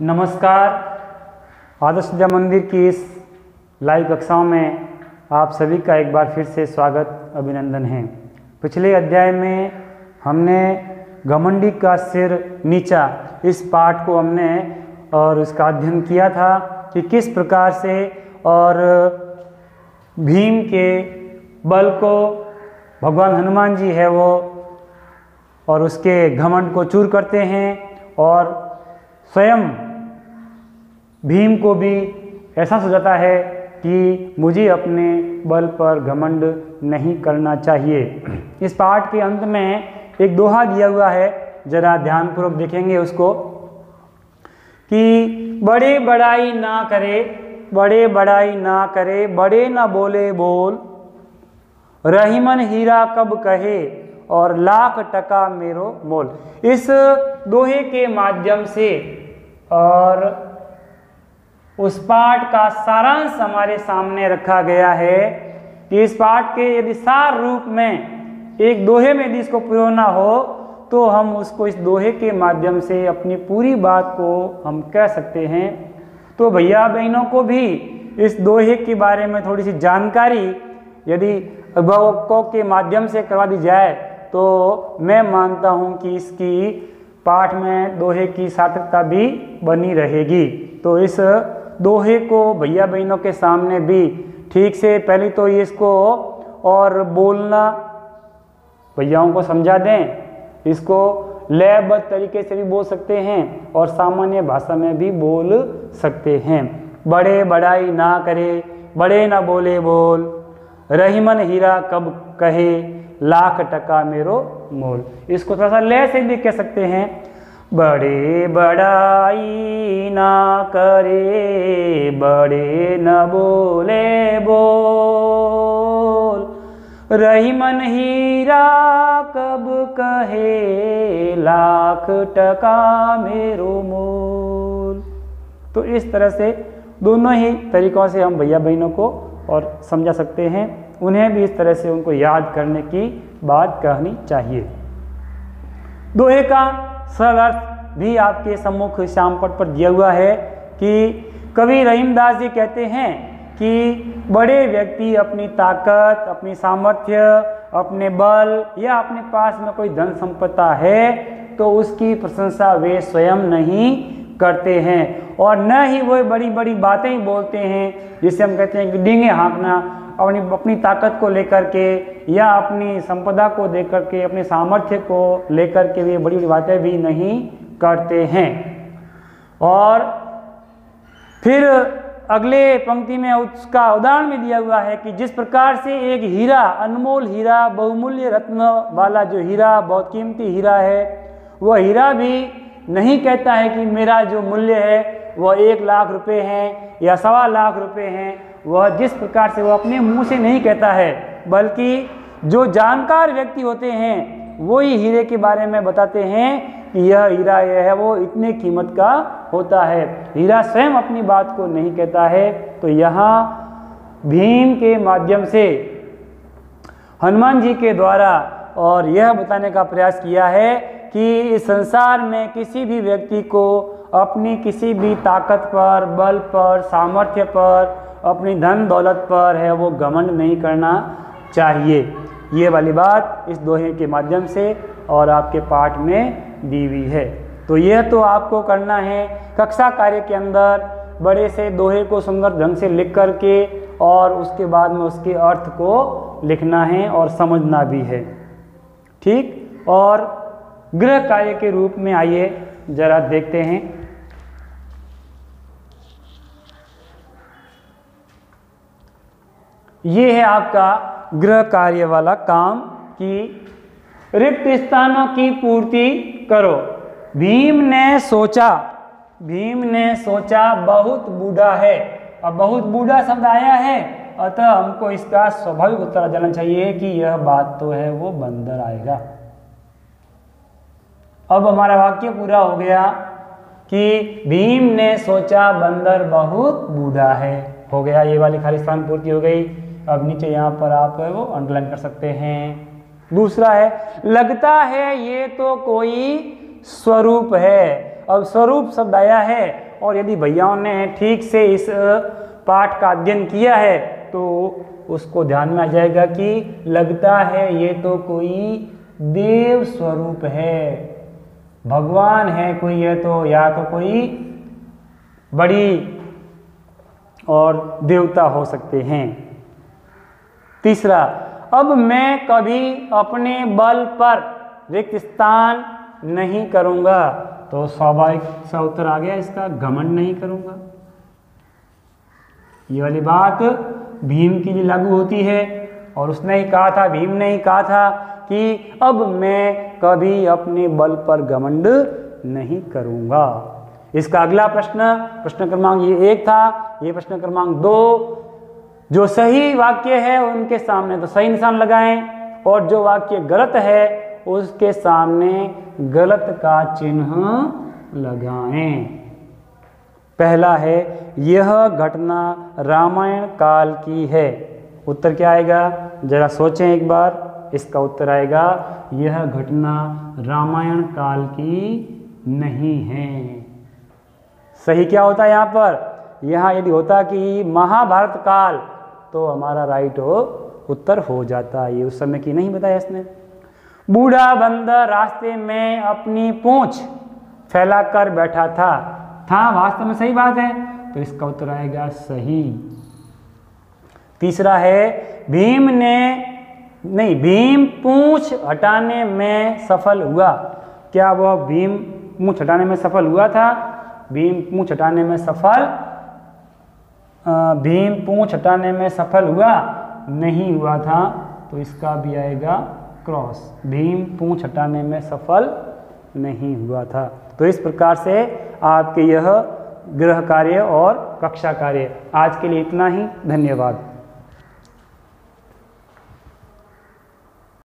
नमस्कार। आदर्श विद्या मंदिर की इस लाइव कक्षाओं में आप सभी का एक बार फिर से स्वागत अभिनंदन है। पिछले अध्याय में हमने घमंडी का सिर नीचा इस पाठ को हमने और उसका अध्ययन किया था कि किस प्रकार से और भीम के बल को भगवान हनुमान जी है वो और उसके घमंड को चूर करते हैं और स्वयं भीम को भी एहसास हो जाता है कि मुझे अपने बल पर घमंड नहीं करना चाहिए। इस पाठ के अंत में एक दोहा दिया हुआ है, जरा ध्यानपूर्वक देखेंगे उसको कि बड़े बड़ाई ना करे, बड़े बड़ाई ना करे, बड़े न बोले बोल, रहीमन हीरा कब कहे और लाख टका मेरो मोल। इस दोहे के माध्यम से और उस पाठ का सारांश हमारे सामने रखा गया है कि इस पाठ के यदि सार रूप में एक दोहे में यदि इसको पिरोना हो तो हम उसको इस दोहे के माध्यम से अपनी पूरी बात को हम कह सकते हैं। तो भैया बहनों को भी इस दोहे के बारे में थोड़ी सी जानकारी यदि अभिभावकों के माध्यम से करवा दी जाए तो मैं मानता हूं कि इसकी पाठ में दोहे की सार्थकता भी बनी रहेगी। तो इस दोहे को भैया बहनों के सामने भी ठीक से पहले तो ये इसको और बोलना भैयाओं को समझा दें, इसको लयबद्ध तरीके से भी बोल सकते हैं और सामान्य भाषा में भी बोल सकते हैं। बड़े बड़ाई ना करे, बड़े ना बोले बोल, रहीमन हीरा कब कहे, लाख टका मेरो मोल। इसको थोड़ा सा लय से भी कह सकते हैं, बड़े बड़ाई ना करे, बड़े न बोले बोल, रहीमन हीरा कब कहे, लाख टका मेरो मोल। तो इस तरह से दोनों ही तरीकों से हम भैया बहनों को और समझा सकते हैं, उन्हें भी इस तरह से उनको याद करने की बात कहनी चाहिए। दोहे का सरल अर्थ भी आपके सम्मुख श्यामपट पर दिया हुआ है कि कवि रहीमदास जी कहते हैं कि बड़े व्यक्ति अपनी ताकत, अपनी सामर्थ्य, अपने बल या अपने पास में कोई धन संपदा है तो उसकी प्रशंसा वे स्वयं नहीं करते हैं और न ही वो बड़ी बड़ी बातें ही बोलते हैं जिसे हम कहते हैं कि डींगे हाँकना, अपनी ताकत को लेकर के या अपनी संपदा को देकर के, अपने सामर्थ्य को लेकर के वे बड़ी बड़ी बातें भी नहीं करते हैं। और फिर अगले पंक्ति में उसका उदाहरण भी दिया हुआ है कि जिस प्रकार से एक हीरा, अनमोल हीरा, बहुमूल्य रत्न वाला जो हीरा, बहुत कीमती हीरा है, वह हीरा भी नहीं कहता है कि मेरा जो मूल्य है वह 1 लाख रुपए हैं या 1.25 लाख रुपए हैं। वह जिस प्रकार से वह अपने मुंह से नहीं कहता है, बल्कि जो जानकार व्यक्ति होते हैं वो ही हीरे के बारे में बताते हैं कि यह हीरा यह है वो इतने कीमत का होता है। हीरा स्वयं अपनी बात को नहीं कहता है। तो यहाँ भीम के माध्यम से हनुमान जी के द्वारा और यह बताने का प्रयास किया है कि इस संसार में किसी भी व्यक्ति को अपनी किसी भी ताकत पर, बल पर, सामर्थ्य पर, अपनी धन दौलत पर है वो घमंड नहीं करना चाहिए। ये वाली बात इस दोहे के माध्यम से और आपके पाठ में दी हुई है। तो यह तो आपको करना है कक्षा कार्य के अंदर बड़े से दोहे को सुंदर ढंग से लिख करके और उसके बाद में उसके अर्थ को लिखना है और समझना भी है। ठीक। और गृह कार्य के रूप में आइए जरा देखते हैं। ये है आपका गृह कार्य वाला काम कि रिक्त स्थानों की पूर्ति करो। भीम ने सोचा बहुत बूढ़ा है। अब बहुत बूढ़ा शब्द आया है, अतः हमको इसका स्वाभाविक उत्तर देना चाहिए कि यह बात तो है वो बंदर आएगा। अब हमारा वाक्य पूरा हो गया कि भीम ने सोचा बंदर बहुत बूढ़ा है। हो गया, ये वाली खाली स्थान पूर्ति हो गई। अब नीचे यहाँ पर आप वो अंडरलाइन कर सकते हैं। दूसरा है, लगता है ये तो कोई स्वरूप है। अब स्वरूप शब्द आया है और यदि भैयाओं ने ठीक से इस पाठ का अध्ययन किया है तो उसको ध्यान में आ जाएगा कि लगता है ये तो कोई देव स्वरूप है, भगवान है कोई, ये तो या तो कोई बड़ी और देवता हो सकते हैं। तीसरा, अब मैं कभी अपने बल पर रिक्त स्थान नहीं करूंगा। तो स्वाभाविक सा उत्तर आ गया इसका, घमंड नहीं करूंगा। ये वाली बात भीम के लिए लागू होती है और उसने ही कहा था, भीम ने ही कहा था कि अब मैं कभी अपने बल पर घमंड नहीं करूंगा। इसका अगला प्रश्न, प्रश्न क्रमांक ये 1 था, ये प्रश्न क्रमांक 2, जो सही वाक्य है उनके सामने तो सही निशान लगाएं और जो वाक्य गलत है उसके सामने गलत का चिन्ह लगाएं। पहला है, यह घटना रामायण काल की है। उत्तर क्या आएगा, जरा सोचें एक बार। इसका उत्तर आएगा, यह घटना रामायण काल की नहीं है। सही क्या होता है यहाँ पर, यहाँ यदि होता कि महाभारत काल तो हमारा राइट उत्तर हो जाता। ये उस समय की नहीं बताया इसने। बूढ़ा बंदर रास्ते में अपनी पूंछ फैलाकर बैठा था वास्तव में सही बात है, तो इसका उत्तर आएगा सही। तीसरा है, भीम पूंछ हटाने में सफल हुआ। क्या वह भीम पूंछ हटाने में सफल हुआ था? भीम पूंछ हटाने में सफल हुआ नहीं हुआ था, तो इसका भी आएगा क्रॉस। भीम पूंछ हटाने में सफल नहीं हुआ था। तो इस प्रकार से आपके यह गृह कार्य और कक्षा कार्य आज के लिए इतना ही। धन्यवाद।